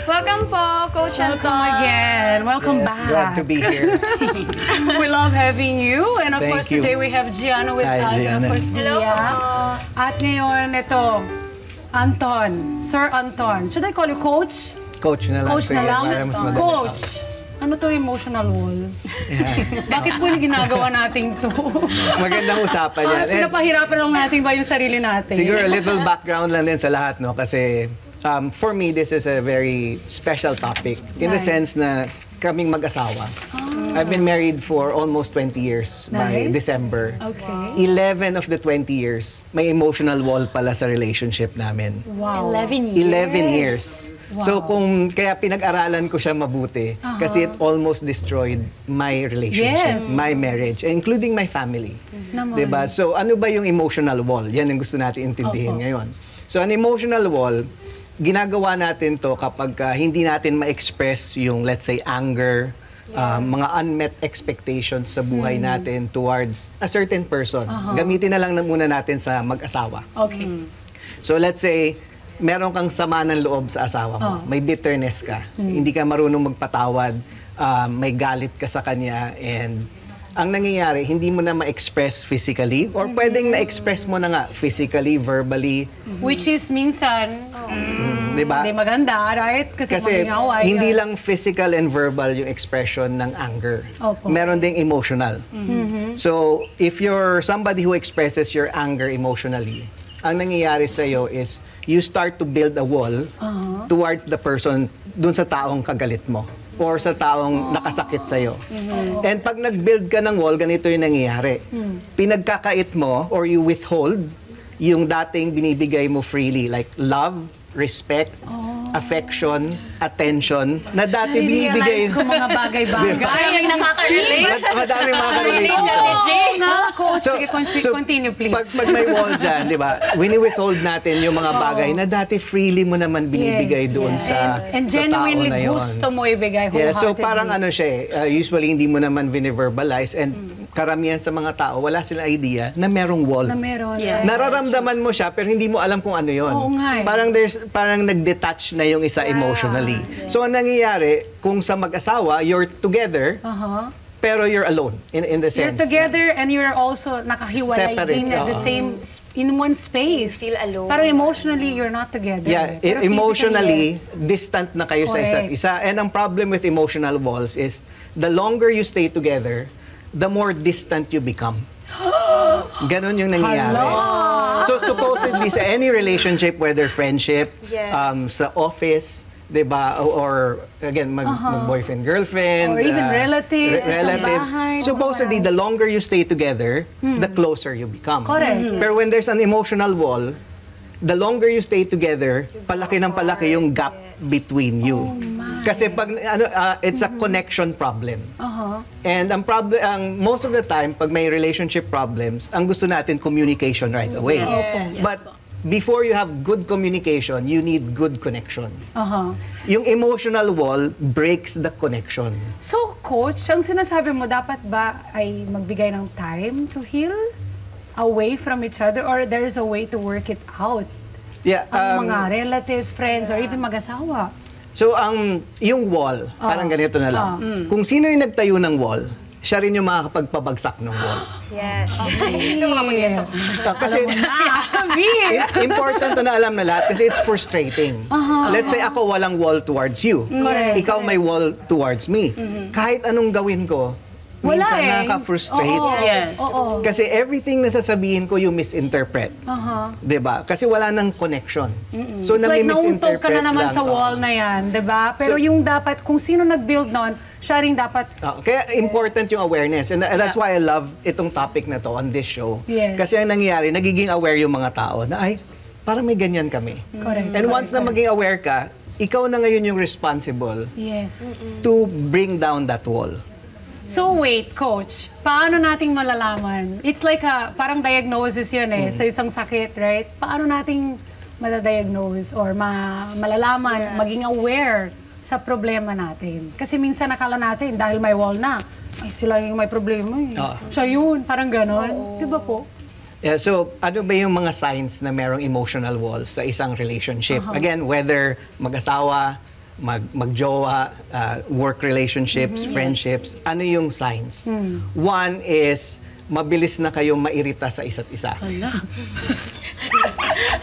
Welcome po, Coach Anton. Welcome again. Welcome Yes, back. glad to be here. We love having you. And of Thank course, you. today we have Gianna with Hi, us. And Gianna. of course, Hello Bia. po. At ngayon, ito, Anton. Sir Anton. Should I call you Coach? Coach na lang. Coach na Sige, lang? para mas madali. Coach. Ano to, emotional wall? Bakit po yung ginagawa natin to? Magandang usapan yan. And Pinapahirapan lang natin ba yung sarili natin? siguro a little background lang din sa lahat, no? Kasi for me, this is a very special topic. In the Nice. sense na kaming mag-asawa. I've been married for almost 20 years by Nice. December. Okay. 11 of the 20 years, may emotional wall pala sa relationship namin. Wow. 11 years. 11 years. So Wow. kung kaya pinag-aralan ko siya mabuti kasi it almost destroyed my relationship, Yes. my marriage, including my family. Naman. 'Di ba? So ano ba yung emotional wall? Yan ang gusto natin intindihin ngayon. So an emotional wall, ginagawa natin to kapag hindi natin ma-express yung, let's say, anger, mga unmet expectations sa buhay natin towards a certain person. Gamitin na lang muna natin sa mag-asawa. Okay. So let's say, meron kang sama ng loob sa asawa mo. May bitterness ka. Hindi ka marunong magpatawad. May galit ka sa kanya. And ang nangyayari, hindi mo na ma-express physically or pwedeng na-express mo na nga physically, verbally. Which is minsan, Di ba? hindi maganda, right? Kasi Kasi mag-away. hindi lang physical and verbal yung expression ng anger. Opo. Meron ding emotional. So, if you're somebody who expresses your anger emotionally, ang nangyayari sa'yo is you start to build a wall towards the person, dun sa taong kagalit mo or sa taong nakasakit sa'yo. And pag nag-build ka ng wall, ganito yung nangyayari. Pinagkakait mo or you withhold yung dating binibigay mo freely, like love, respect, affection, attention, na dati binibigay. Realize ko mga bagay-bagay. Ay, yung nakaka-relate. Madami makaka-relate Relate dito. sa Gigi. Na, coach, sige, continue, please. Pag may wall dyan, di ba, wini-withhold natin yung mga bagay na dati freely mo naman binibigay doon sa And sa tao genuinely na yun. gusto mo ibigay Yeah, wholeheartedly. so parang ano siya usually hindi mo naman bine-verbalize and karamihan sa mga tao, wala silang idea na merong wall. Na meron. Yeah. Nararamdaman mo siya pero hindi mo alam kung ano yon. Oo nga eh. Parang nag-detach na yung isa emotionally. So ang nangyayari, kung sa mag-asawa, you're together, pero you're alone in the sense. You're together and you're also nakahiwalay Separate, din at the same, in one space. You feel alone. Pero emotionally, you're not together. Yeah, Pero emotionally, physically, yes. distant na kayo sa isa't Correct. isa. And ang problem with emotional walls is, the longer you stay together, the more distant you become. Ganon yung nangyayari. So supposedly, sa any relationship, whether friendship, Yes. sa office, diba, or again, mag-boyfriend, girlfriend, Or even relatives, sa relatives. bahay, Supposedly, the longer you stay together, the closer you become. Correct. Pero when there's an emotional wall, the longer you stay together, palaki ng palaki yung gap between you. Kasi pag it's a connection problem. And ang problem, most of the time pag may relationship problems, ang gusto natin communication right away. Yes. But before you have good communication, you need good connection. Yung emotional wall breaks the connection. So, coach, ang sinasabi mo, dapat ba ay magbigay ng time to heal away from each other or there's a way to work it out? Yeah, Ang mga relatives, friends, or even mag-asawa. So yung wall, parang ganito na lang. Kung sino yung nagtayo ng wall, siya rin yung makakapagpabagsak ng wall. Yes. Ito mga mag-yes ako. Kasi important to na alam na lahat kasi it's frustrating. Let's say ako walang wall towards you. Correct. Ikaw may wall towards me. Kahit anong gawin ko, Wala minsan eh. nakaka-frustrate. Oo. Yes. Oo. Kasi everything na sasabihin ko, you misinterpret. 'Di ba? Kasi wala nang connection. So It's like nauntog nami-misinterpret ka na naman lang. sa wall na yan, di ba? Pero yung dapat, kung sino nag-build nun, siya rin dapat. Kaya important yung awareness. And that's why I love itong topic na to on this show. Yes. Kasi ang nangyayari, nagiging aware yung mga tao na ay, parang may ganyan kami. Correct. And once na maging aware ka, ikaw na ngayon yung responsible Yes. to bring down that wall. So wait, coach, paano nating malalaman? It's like parang diagnosis yun sa isang sakit, right? Paano nating madadiagnose or malalaman, maging aware sa problema natin? Kasi minsan nakala natin, dahil may wall na, ay sila yung may problema eh. Siya yun, parang ganon. Di ba po? Yeah, so ano ba yung mga signs na merong emotional walls sa isang relationship? Again, whether mag-asawa, magjowa, work relationships, friendships, ano yung signs? One is, mabilis na kayong mairita sa isa't isa.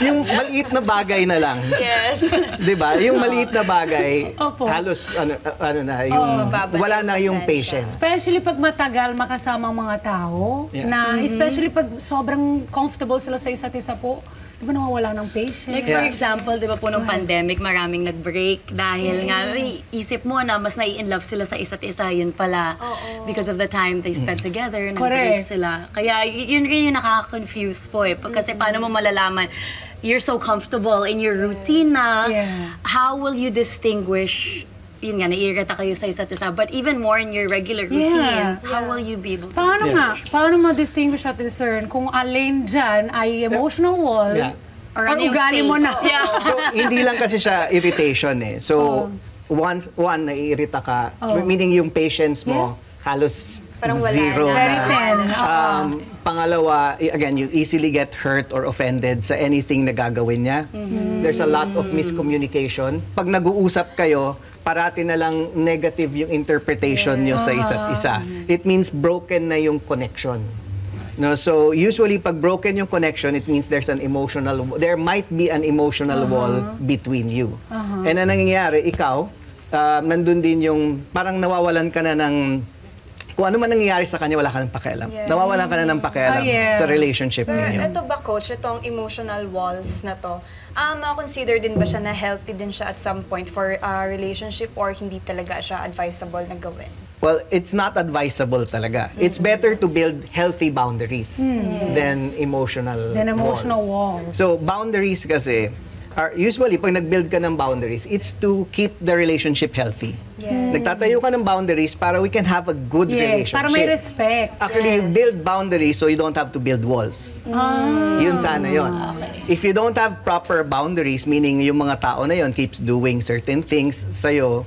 Yung maliit na bagay na lang. Yes. 'Di ba? Yung maliit na bagay, Opo. halos ano na, yung Mababalik wala na yung pasensya. patience. Especially pag matagal makasama ang mga tao, Yeah. na especially pag sobrang comfortable sila sa isa't isa po, di ba nawawala ng patience? Like for Yeah. example, di ba po nung pandemic, maraming nag-break dahil nga ay, isip mo na mas nai-in love sila sa isa't isa, yun pala. Because of the time they spent together, nag-break Correct. sila. Kaya yun rin yung nakaka-confuse po eh. Kasi paano mo malalaman, you're so comfortable in your routine na, Yeah. how will you distinguish, yun nga, naiirita kayo sa isa't isa, but even more in your regular routine, how will you be able to Paano Yeah. nga? Paano ma-distinguish at discern kung alin dyan ay emotional wall Yeah. Or or ano yung ugali mo space. na? Yeah. So, hindi lang kasi siya irritation eh. So, one, naiirita ka, meaning yung patience mo, halos Parang wala zero na. Very na. thin. Pangalawa, again, you easily get hurt or offended sa anything na gagawin niya. There's a lot of miscommunication. Pag nag-uusap kayo, parati na lang negative yung interpretation nyo sa isa't isa. It means broken na yung connection. No, so usually pag broken yung connection, it means there might be an emotional wall between you. And ang nangyayari, ikaw, nandun din yung parang nawawalan ka na ng kung ano man nangyayari sa kanya, wala ka ng pakialam. Yeah. Nawawalan ka na ng pakialam sa relationship ninyo. Ito ba, Coach, itong emotional walls na to, consider din ba siya na healthy din siya at some point for a relationship or hindi talaga siya advisable na gawin? Well, it's not advisable talaga. It's better to build healthy boundaries than emotional walls. So, boundaries kasi, are usually, pag nag-build ka ng boundaries, it's to keep the relationship healthy. Yes. Nagtatayo ka ng boundaries para we can have a good Yes, relationship. para may respect. Actually, you build boundaries so you don't have to build walls. Yun sana yun. If you don't have proper boundaries, meaning yung mga tao na yun keeps doing certain things sa'yo,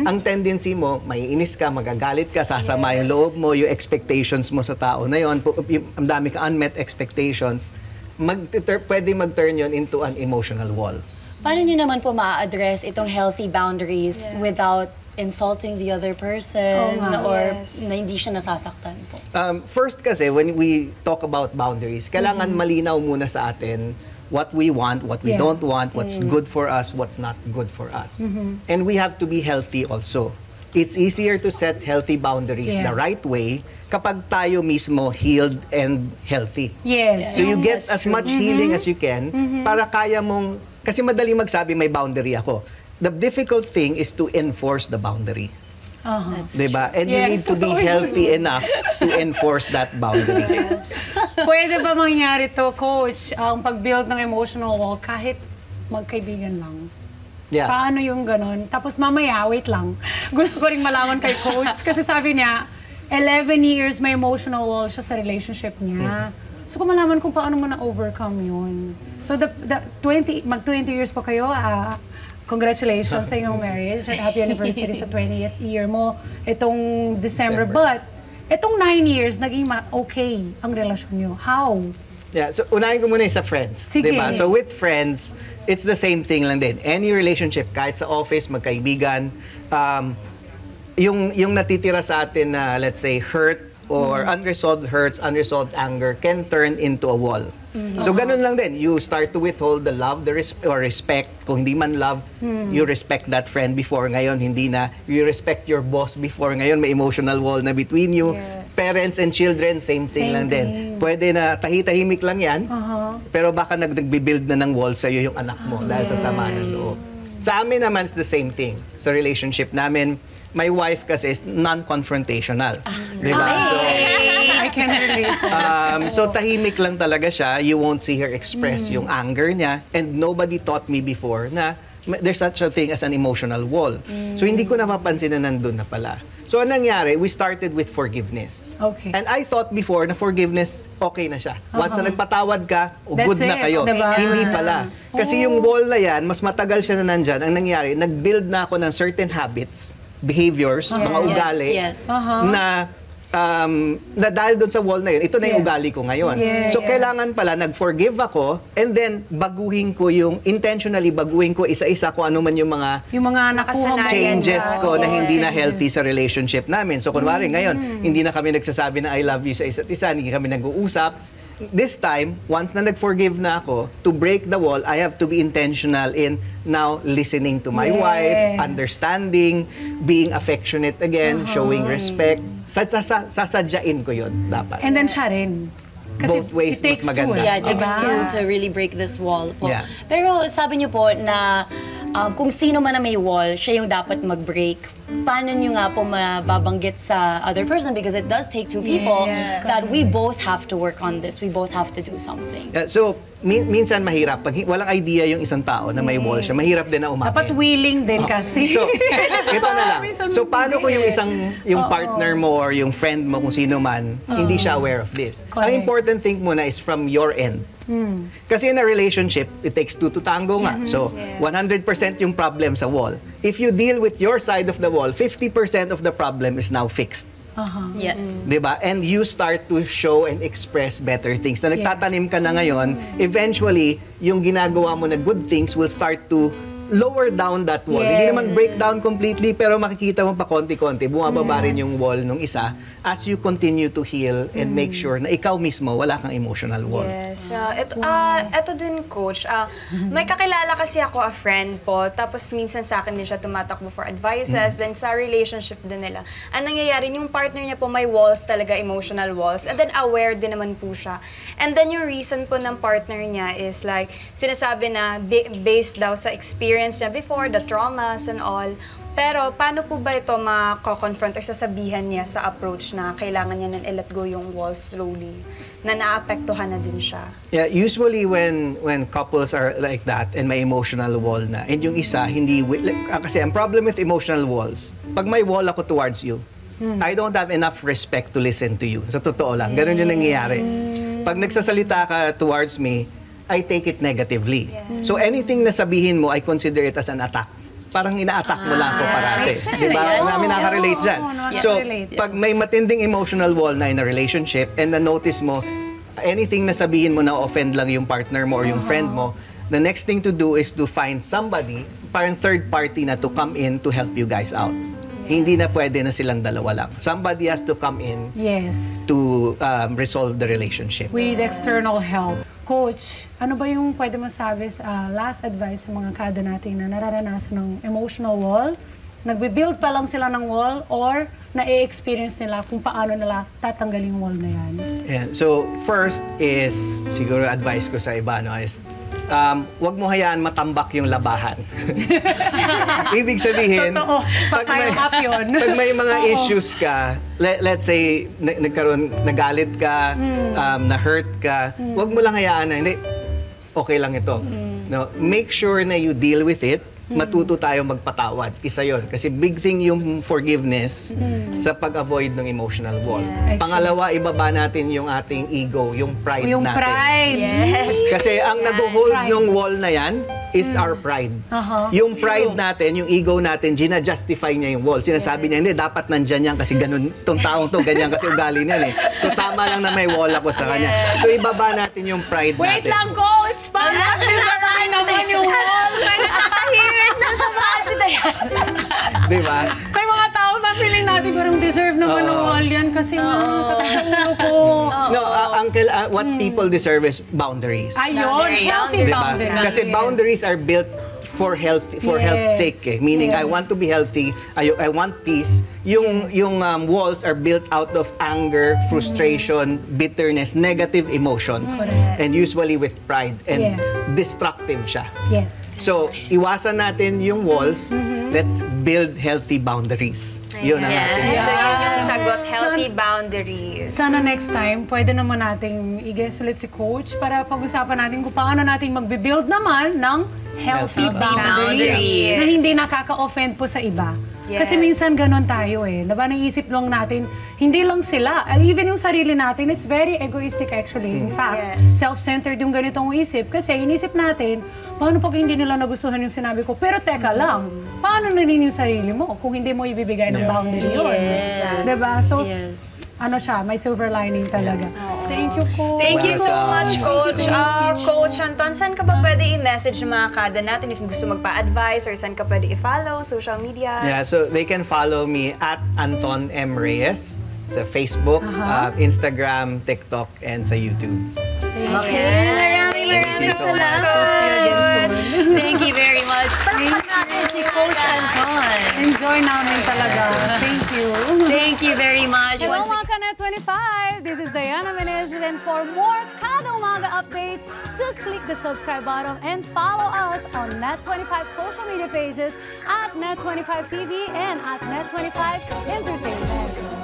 ang tendency mo, maiinis ka, magagalit ka, sasama yung loob mo, yung expectations mo sa tao na yun, ang dami ka unmet expectations, pwede mag-turn yun into an emotional wall. Paano niyo naman po ma-address itong healthy boundaries without insulting the other person or na hindi siya nasasaktan po? First kasi, when we talk about boundaries, kailangan malinaw muna sa atin what we want, what we don't want, what's good for us, what's not good for us. And we have to be healthy also. It's easier to set healthy boundaries the right way kapag tayo mismo healed and healthy. Yes. So you get as much healing as you can para kaya mong, kasi madali magsabi may boundary ako. The difficult thing is to enforce the boundary. Diba? And you Yes, need to be totoo yun. healthy enough to enforce that boundary. Pwede ba mangyari to, Coach, ang pag-build ng emotional wall kahit magkaibigan lang? Yeah. Paano yung ganon? Tapos mamaya, wait lang. Gusto ko rin malaman kay Coach kasi sabi niya, 11 years may emotional wall siya sa relationship niya. So kung malaman kung paano mo na-overcome yun. So mag-20 years pa kayo, congratulations sa iyong marriage. Happy anniversary sa 20th year mo itong December. But itong 9 years, naging okay ang relasyon niyo. How? Yeah, so unahin ko muna yung sa friends. Sige. Diba? So with friends, it's the same thing lang din. Any relationship, kahit sa office, magkaibigan, yung natitira sa atin na, let's say, hurt or unresolved hurts, unresolved anger can turn into a wall. So ganun lang din. You start to withhold the love, the respect. Kung hindi man love, you respect that friend before. Ngayon, hindi na. You respect your boss before. Ngayon, may emotional wall na between you. Yes. Parents and children, same thing lang din. Pwede na tahimik lang yan, pero baka nagbibuild na ng wall sa'yo yung anak mo dahil sa sama ng loob. Sa amin naman, it's the same thing. Sa relationship namin, my wife kasi is non-confrontational. Diba? So, I can relate. so tahimik lang talaga siya. You won't see her express yung anger niya. And nobody taught me before na there's such a thing as an emotional wall. So hindi ko napapansin na nandun na pala. So anong nangyari, we started with forgiveness. Okay. And I thought before na forgiveness, okay na siya. Once na nagpatawad ka, That's good na it, kayo. diba? Hindi pala. Kasi yung wall na yan, mas matagal siya na nandyan. Ang nangyari, nag-build na ako ng certain habits, behaviors, mga ugali, Yes. na na dahil doon sa wall na yun, ito na yung ugali ko ngayon. Yes. So, kailangan pala, nag-forgive ako, and then, intentionally baguhin ko isa-isa kung ano man yung mga nakuha mo. changes ko na hindi na Yes. healthy sa relationship namin. So, kunwari ngayon, hindi na kami nagsasabi na I love you sa isa't isa, hindi kami nag-uusap. This time, once na nag-forgive na ako, to break the wall, I have to be intentional in now listening to my wife, understanding, being affectionate again, showing respect. Sasadyain ko yun dapat. And then siya rin. Kasi Both ways, it takes mas maganda. two. Yeah, it takes Diba? two to really break this wall po. Yeah. Pero sabi niyo po na kung sino man na may wall, siya yung dapat mag-break. Paano niyo nga po mababanggit sa other person? Because it does take two people that we both have to work on this. We both have to do something. So, minsan mahirap. Pag walang idea yung isang tao na may wall siya, mahirap din na umamin. Dapat willing din kasi. So, ito na lang. Minsan So, paano kung yung yung Oo. partner mo or yung friend mo, kung sino man, hindi siya aware of this? Correct. Ang important thing muna is from your end. Kasi in a relationship, it takes two to tango nga. So, 100% yung problem sa wall. If you deal with your side of the wall, 50% of the problem is now fixed. Yes. Diba? And you start to show and express better things. Na nagtatanim ka na ngayon, eventually, yung ginagawa mo na good things will start to lower down that wall. Hindi Yes. naman break down completely, pero makikita mo pa konti-konti, bumababa rin yung wall nung isa as you continue to heal and make sure na ikaw mismo, wala kang emotional wall. Yes. Ito din, Coach. May kakilala kasi ako, a friend po, tapos minsan sa akin din siya tumatakbo for advices, then sa relationship din nila. Ang nangyayari, yung partner niya po may walls talaga, emotional walls, and then aware din naman po siya. And then yung reason po ng partner niya is like, sinasabi na based daw sa experience niya before, the traumas and all. Pero paano po ba ito mako-confront or sasabihan niya sa approach na kailangan niya nang i-let go yung walls slowly, na naapektuhan na din siya? Yeah, usually when couples are like that and may emotional wall na, and yung isa hindi kasi ang problem with emotional walls, pag may wall ako towards you, I don't have enough respect to listen to you. Sa totoo lang, ganun yung nangyayari. Pag nagsasalita ka towards me, I take it negatively. So anything na sabihin mo, I consider it as an attack. Parang ina-attack mo lang ako parate. Di ba? Namin nakaka-relate dyan. So, pag may matinding emotional wall na in a relationship and na-notice mo, anything na sabihin mo na offend lang yung partner mo or yung friend mo, the next thing to do is to find somebody, parang third party na to come in to help you guys out. Hindi na pwede na silang dalawa lang. Somebody has to come in to resolve the relationship. We need external help. Coach, ano ba yung pwede masabi sa last advice sa mga kada natin na nararanasan ng emotional wall? Nagbe-build pa lang sila ng wall or na-experience nila kung paano nila tatanggalin yung wall na yan? Yeah. So, first is, siguro advice ko sa iba, no, is wag mo hayaan matambak yung labahan. Ibig sabihin, Totoo. pag Up yun. pag may mga issues ka, let's say, nagalit ka, na-hurt ka, wag mo lang hayaan na, hindi, okay lang ito. No? Make sure na you deal with it, matuto tayo magpatawad. Isa yon. Kasi big thing yung forgiveness sa pag-avoid ng emotional wall. Pangalawa, ibaba natin yung ating ego, yung pride Yung natin. pride. Yes. Kasi ang nag-hold Pride. ng wall na yan is our pride. Yung pride natin, yung ego natin, gina-justify niya yung wall. Sinasabi niya, hindi, dapat nandyan yan kasi ganun, tong taong to, ganyan kasi ugali niyan eh. So tama lang na may wall ako sa kanya. So ibaba natin yung pride Wait natin. lang, Coach! Paano natin naman yung wall? Di ba? May mga tao na feeling natin parang deserve naman ng wall yan kasi sakit sa ulo ko. No, Uncle, what people deserve is boundaries. Ayun, healthy Di ba? boundaries. Kasi boundaries are built for health's sake eh. Meaning I want to be healthy, I want peace. Yung walls are built out of anger, frustration, bitterness, negative emotions. And usually with pride and destructive siya. Yes. So, iwasan natin yung walls. Let's build healthy boundaries. Yun ang ating. So yun yung sagot, healthy boundaries. Sana next time, pwede naman nating i-guest ulit si Coach para pag-usapan natin kung paano natin magbe-build naman ng healthy boundaries na hindi nakaka-offend po sa iba. Yes. Kasi minsan ganon tayo eh. Diba, naisip lang natin, hindi lang sila. Even yung sarili natin, it's very egoistic actually. In fact, self-centered yung ganitong isip. Kasi inisip natin, paano pag hindi nila nagustuhan yung sinabi ko? Pero teka lang, paano nanin yung sarili mo kung hindi mo ibibigay ng boundary yun? Diba? So, ano siya, may silver lining talaga. Thank you, Coach. Thank you so Welcome. much, Coach. Coach Anton, saan ka ba pwede i-message ng mga kada natin if gusto magpa-advise or saan ka pwede i-follow, social media? Yeah, so they can follow me at Anton M. Reyes sa Facebook, Instagram, TikTok, and sa YouTube. Okay, maraming Thank you so salamat. Thank you very much. Palakpak natin si Coach Anton. Enjoy namin talaga. Thank you. Thank you very much. Hello Once mga Kanet 25! This is Diana Menez, and for more Kada Umaga updates, just click the subscribe button and follow us on Net25 social media pages at Net25 TV and at Net25 Entertainment.